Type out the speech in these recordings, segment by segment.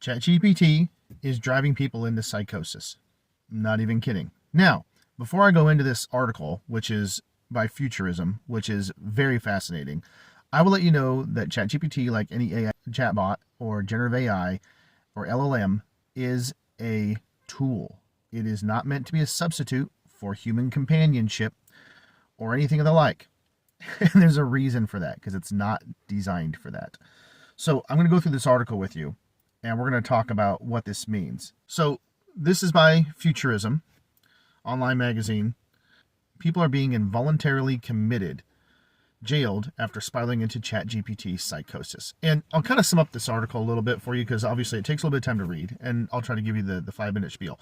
ChatGPT is driving people into psychosis. I'm not even kidding. Now, before I go into this article, which is by Futurism, which is very fascinating, I will let you know that ChatGPT, like any AI chatbot or generative AI or LLM, is a tool. It is not meant to be a substitute for human companionship or anything of the like. And there's a reason for that, because it's not designed for that. So I'm going to go through this article with you, and we're going to talk about what this means. So this is by Futurism, online magazine. People are being involuntarily jailed after spiraling into ChatGPT psychosis. And I'll kind of sum up this article a little bit for you, because obviously it takes a little bit of time to read, and I'll try to give you the 5-minute spiel.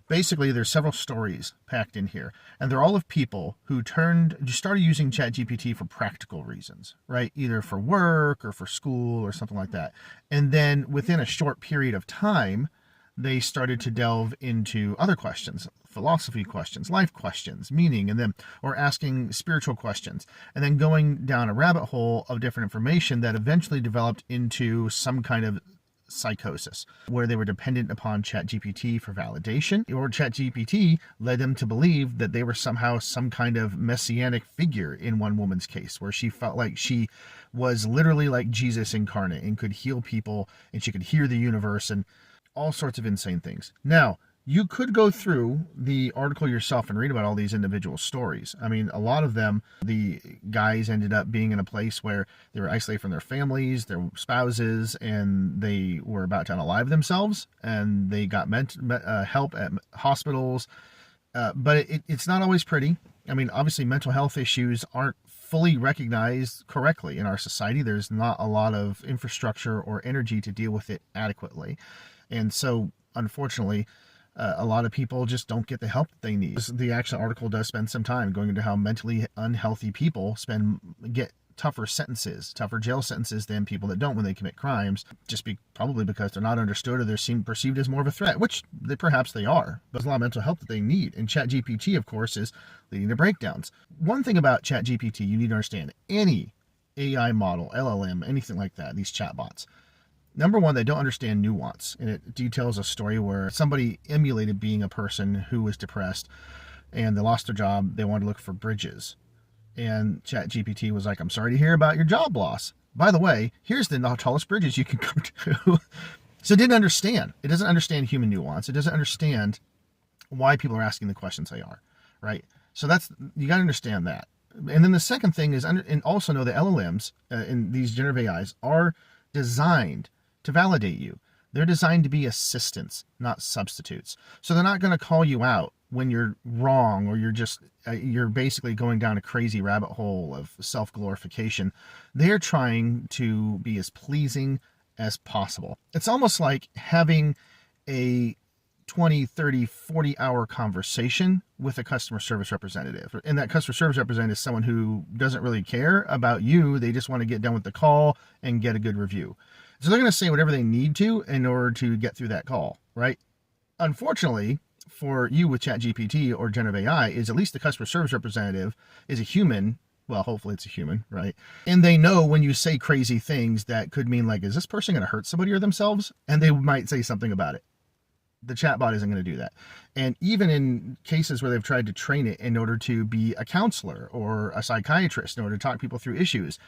Basically, there's several stories packed in here, and they're all of people who started using ChatGPT for practical reasons, right? Either for work or for school or something like that. And then within a short period of time, they started to delve into other questions, philosophy questions, life questions, meaning, and then, or asking spiritual questions, and then going down a rabbit hole of different information that eventually developed into some kind of psychosis, where they were dependent upon ChatGPT for validation, or ChatGPT led them to believe that they were somehow some kind of messianic figure in one woman's case, where she felt like she was literally like Jesus incarnate and could heal people, and she could hear the universe, and all sorts of insane things. Now, you could go through the article yourself and read about all these individual stories. I mean, a lot of them, the guys ended up being in a place where they were isolated from their families, their spouses, and they were about to unalive themselves, and they got help at hospitals. But it's not always pretty. I mean, obviously, mental health issues aren't fully recognized correctly in our society. There's not a lot of infrastructure or energy to deal with it adequately. And so, unfortunately, a lot of people just don't get the help that they need. The actual article does spend some time going into how mentally unhealthy people get tougher jail sentences than people that don't when they commit crimes, probably because they're not understood, or they're perceived as more of a threat, which perhaps they are. But there's a lot of mental health that they need. And ChatGPT, of course, is leading to breakdowns. One thing about ChatGPT you need to understand: any AI model, LLM, anything like that, these chatbots, number one, they don't understand nuance, and it details a story where somebody emulated being a person who was depressed, and they lost their job. They wanted to look for bridges, and ChatGPT was like, "I'm sorry to hear about your job loss. By the way, here's the tallest bridges you can go to." So it didn't understand. It doesn't understand human nuance. It doesn't understand why people are asking the questions they are, right? So you got to understand that. And then the second thing is, and also know the LLMs in these generative AIs are designed to validate you. They're designed to be assistants, not substitutes. So they're not going to call you out when you're wrong, or you're basically going down a crazy rabbit hole of self-glorification. They're trying to be as pleasing as possible. It's almost like having a 20, 30, 40-hour conversation with a customer service representative. And that customer service representative is someone who doesn't really care about you. They just want to get done with the call and get a good review. So they're going to say whatever they need to in order to get through that call, right? Unfortunately, for you with ChatGPT or generative AI, is at least the customer service representative is a human. Well, hopefully it's a human, right? And they know when you say crazy things that could mean like, is this person going to hurt somebody or themselves? And they might say something about it. The chatbot isn't going to do that. And even in cases where they've tried to train it in order to be a counselor or a psychiatrist in order to talk people through issues,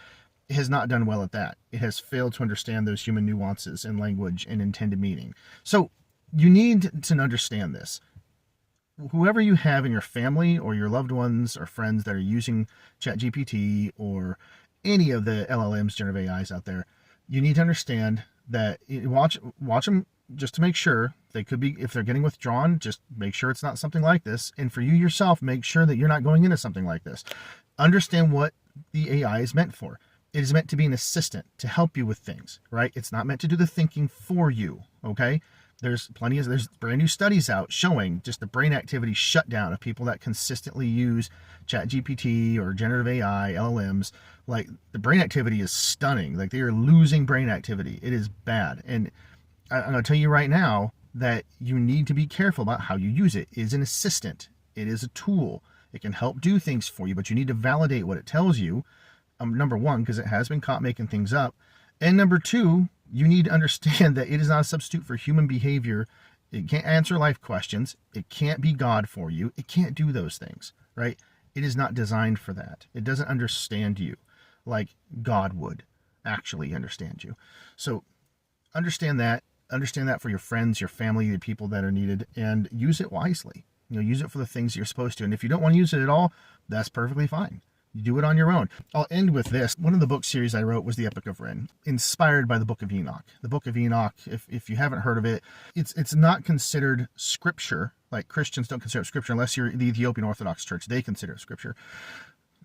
it has not done well at that. It has failed to understand those human nuances in language and intended meaning. So you need to understand this. Whoever you have in your family or your loved ones or friends that are using ChatGPT or any of the LLMs, generative AIs out there, you need to understand that watch them just to make sure. They could be, if they're getting withdrawn, just make sure it's not something like this. And for you yourself, make sure that you're not going into something like this. Understand what the AI is meant for. It is meant to be an assistant to help you with things, right? It's not meant to do the thinking for you, okay? There's brand new studies out showing just the brain activity shutdown of people that consistently use ChatGPT or generative AI, LLMs. Like, the brain activity is stunning. Like, they are losing brain activity. It is bad. And I'm going to tell you right now that you need to be careful about how you use it. It is an assistant. It is a tool. It can help do things for you, but you need to validate what it tells you. Number one, because it has been caught making things up. And number two, You need to understand that it is not a substitute for human behavior. It can't answer life questions. It can't be God for you. It can't do those things, right? It is not designed for that. It doesn't understand you like God would actually understand you. So understand that. Understand that for your friends, your family, the people that are needed, and use it wisely. Use it for the things you're supposed to. And if you don't want to use it at all, that's perfectly fine. You do it on your own. I'll end with this. One of the book series I wrote was the Epic of Ren, inspired by the Book of Enoch. The Book of Enoch, if you haven't heard of it, it's not considered scripture. Like Christians don't consider it scripture unless you're the Ethiopian Orthodox Church. They consider it scripture.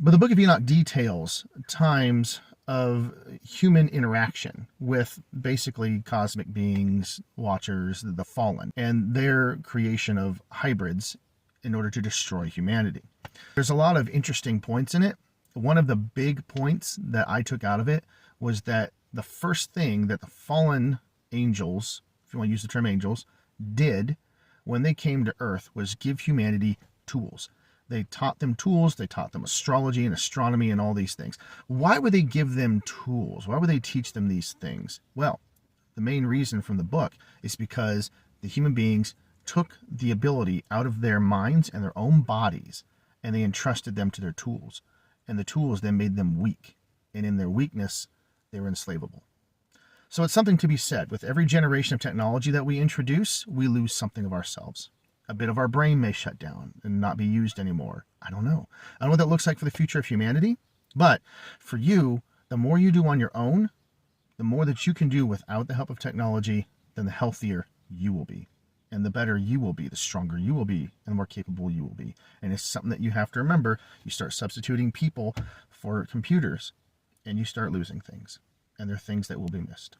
But the Book of Enoch details times of human interaction with basically cosmic beings, watchers, the fallen, and their creation of hybrids in order to destroy humanity. There's a lot of interesting points in it. One of the big points that I took out of it was that the first thing that the fallen angels, if you want to use the term angels, did when they came to Earth was give humanity tools. They taught them tools. They taught them astrology and astronomy and all these things. Why would they give them tools? Why would they teach them these things? Well, the main reason from the book is because the human beings took the ability out of their minds and their own bodies, and they entrusted them to their tools. And the tools then made them weak. And in their weakness, they were enslavable. So it's something to be said. With every generation of technology that we introduce, we lose something of ourselves. A bit of our brain may shut down and not be used anymore. I don't know. I don't know what that looks like for the future of humanity. But for you, the more you do on your own, the more that you can do without the help of technology, then the healthier you will be. And the better you will be, the stronger you will be, and the more capable you will be. And it's something that you have to remember. You start substituting people for computers, and you start losing things. And they're things that will be missed.